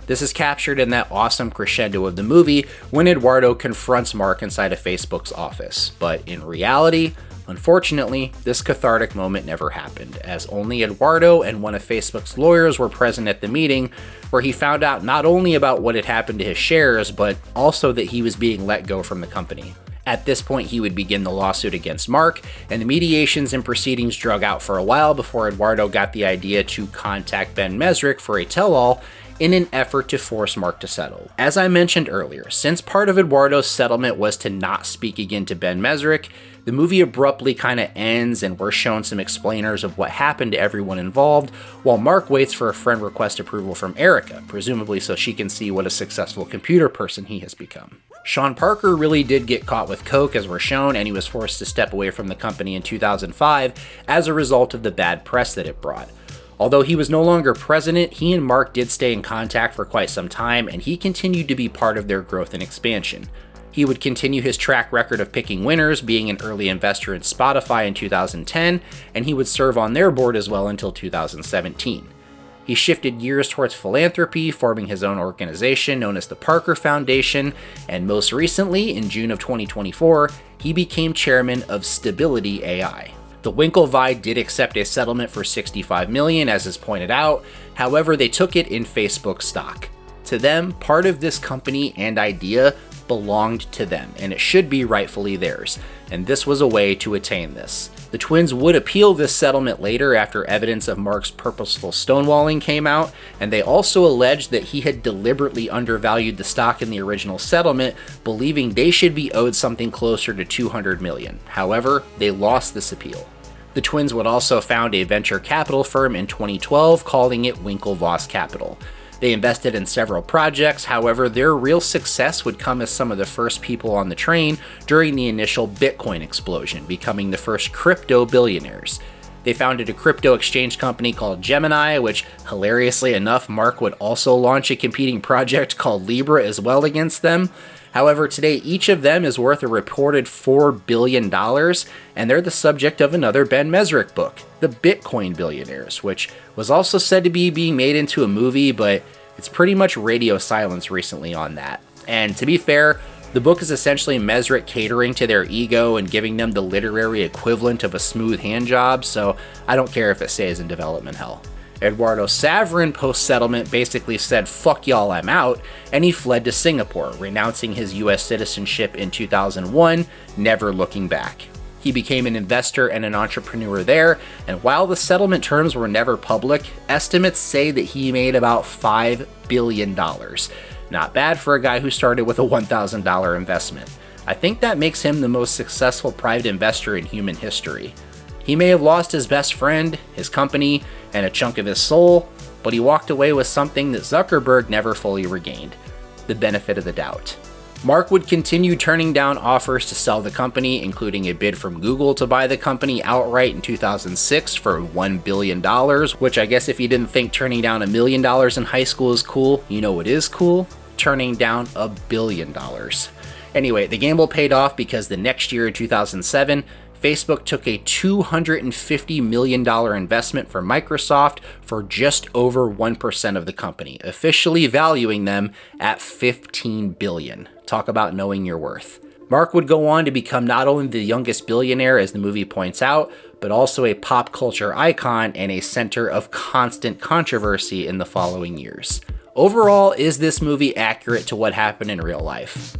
This is captured in that awesome crescendo of the movie when Eduardo confronts Mark inside of Facebook's office, but in reality, unfortunately, this cathartic moment never happened, as only Eduardo and one of Facebook's lawyers were present at the meeting, where he found out not only about what had happened to his shares, but also that he was being let go from the company. At this point, he would begin the lawsuit against Mark, and the mediations and proceedings drug out for a while before Eduardo got the idea to contact Ben Mesrick for a tell-all in an effort to force Mark to settle. As I mentioned earlier, since part of Eduardo's settlement was to not speak again to Ben Mesrick, the movie abruptly kind of ends and we're shown some explainers of what happened to everyone involved, while Mark waits for a friend request approval from Erica, presumably so she can see what a successful computer person he has become. Sean Parker really did get caught with coke, as we're shown, and he was forced to step away from the company in 2005 as a result of the bad press that it brought. Although he was no longer president, he and Mark did stay in contact for quite some time, and he continued to be part of their growth and expansion. He would continue his track record of picking winners, being an early investor in Spotify in 2010, and he would serve on their board as well until 2017. He shifted gears towards philanthropy, forming his own organization known as the Parker Foundation, and most recently, in June of 2024, he became chairman of Stability AI. The Winklevi did accept a settlement for $65 million, as is pointed out, however they took it in Facebook stock. To them, part of this company and idea belonged to them, and it should be rightfully theirs, and this was a way to attain this. The twins would appeal this settlement later after evidence of Mark's purposeful stonewalling came out, and they also alleged that he had deliberately undervalued the stock in the original settlement, believing they should be owed something closer to $200 million. However, they lost this appeal. The twins would also found a venture capital firm in 2012, calling it Winklevoss Capital. They invested in several projects, however, their real success would come as some of the first people on the train during the initial Bitcoin explosion, becoming the first crypto billionaires. They founded a crypto exchange company called Gemini, which, hilariously enough, Mark would also launch a competing project called Libra as well against them. However, today each of them is worth a reported $4 billion, and they're the subject of another Ben Mesrick book, The Bitcoin Billionaires, which was also said to be being made into a movie, but it's pretty much radio silence recently on that. And to be fair, the book is essentially Mesrick catering to their ego and giving them the literary equivalent of a smooth handjob, so I don't care if it stays in development hell. Eduardo Saverin post-settlement basically said, "Fuck y'all, I'm out," and he fled to Singapore, renouncing his US citizenship in 2001, never looking back. He became an investor and an entrepreneur there, and while the settlement terms were never public, estimates say that he made about $5 billion. Not bad for a guy who started with a $1,000 investment. I think that makes him the most successful private investor in human history. He may have lost his best friend, his company, and a chunk of his soul, but he walked away with something that Zuckerberg never fully regained: the benefit of the doubt. Mark would continue turning down offers to sell the company, including a bid from Google to buy the company outright in 2006 for $1 billion, which I guess if you didn't think turning down $1 million in high school is cool, you know what is cool? Turning down $1 billion. Anyway, the gamble paid off because the next year in 2007, Facebook took a $250 million investment from Microsoft for just over 1% of the company, officially valuing them at $15 billion. Talk about knowing your worth. Mark would go on to become not only the youngest billionaire, as the movie points out, but also a pop culture icon and a center of constant controversy in the following years. Overall, is this movie accurate to what happened in real life?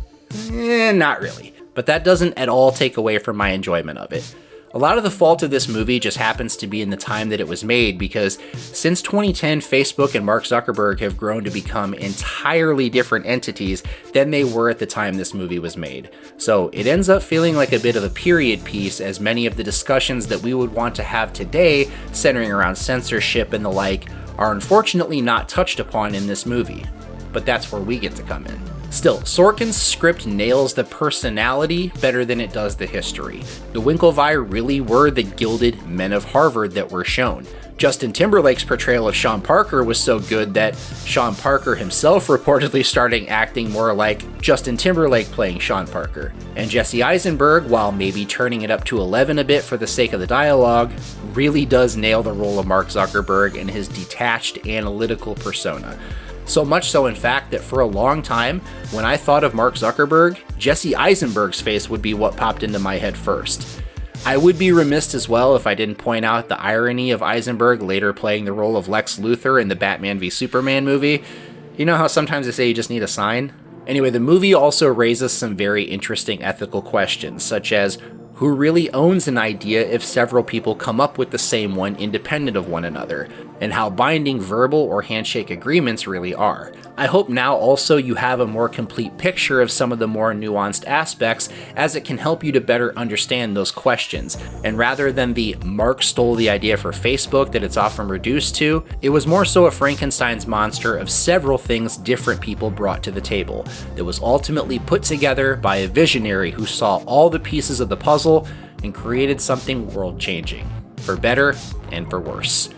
Not really. But that doesn't at all take away from my enjoyment of it. A lot of the fault of this movie just happens to be in the time that it was made, because since 2010, Facebook and Mark Zuckerberg have grown to become entirely different entities than they were at the time this movie was made. So it ends up feeling like a bit of a period piece, as many of the discussions that we would want to have today, centering around censorship and the like, are unfortunately not touched upon in this movie. But that's where we get to come in. Still, Sorkin's script nails the personality better than it does the history. The Winklevi really were the gilded men of Harvard that were shown. Justin Timberlake's portrayal of Sean Parker was so good that Sean Parker himself reportedly started acting more like Justin Timberlake playing Sean Parker. And Jesse Eisenberg, while maybe turning it up to 11 a bit for the sake of the dialogue, really does nail the role of Mark Zuckerberg and his detached, analytical persona. So much so, in fact, that for a long time, when I thought of Mark Zuckerberg, Jesse Eisenberg's face would be what popped into my head first. I would be remiss as well if I didn't point out the irony of Eisenberg later playing the role of Lex Luthor in the Batman v Superman movie. You know how sometimes they say you just need a sign? Anyway, the movie also raises some very interesting ethical questions, such as who really owns an idea if several people come up with the same one independent of one another, and how binding verbal or handshake agreements really are. I hope now also you have a more complete picture of some of the more nuanced aspects, as it can help you to better understand those questions. And rather than the Mark stole the idea for Facebook that it's often reduced to, it was more so a Frankenstein's monster of several things different people brought to the table, that was ultimately put together by a visionary who saw all the pieces of the puzzle and created something world-changing, for better and for worse.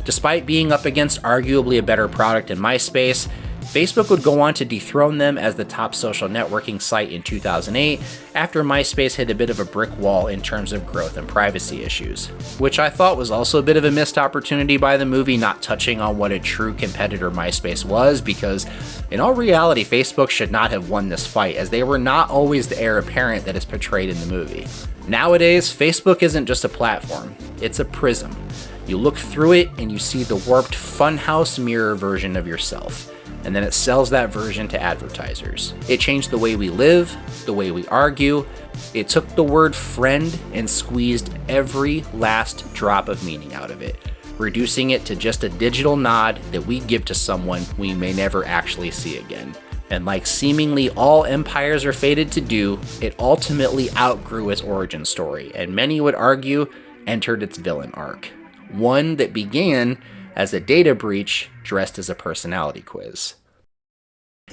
Despite being up against arguably a better product in MySpace, Facebook would go on to dethrone them as the top social networking site in 2008 after MySpace hit a bit of a brick wall in terms of growth and privacy issues, which I thought was also a bit of a missed opportunity by the movie, not touching on what a true competitor MySpace was, because in all reality, Facebook should not have won this fight, as they were not always the heir apparent that is portrayed in the movie. Nowadays, Facebook isn't just a platform, it's a prism. You look through it and you see the warped funhouse mirror version of yourself, and then it sells that version to advertisers. It changed the way we live, the way we argue. It took the word friend and squeezed every last drop of meaning out of it, reducing it to just a digital nod that we give to someone we may never actually see again. And like seemingly all empires are fated to do, it ultimately outgrew its origin story, and many would argue entered its villain arc. One that began as a data breach dressed as a personality quiz.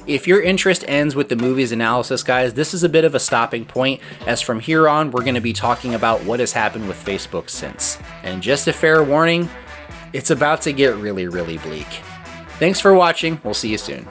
If your interest ends with the movie's analysis, guys, this is a bit of a stopping point, as from here on we're going to be talking about what has happened with Facebook since. And just a fair warning, it's about to get really, really bleak. Thanks for watching. We'll see you soon.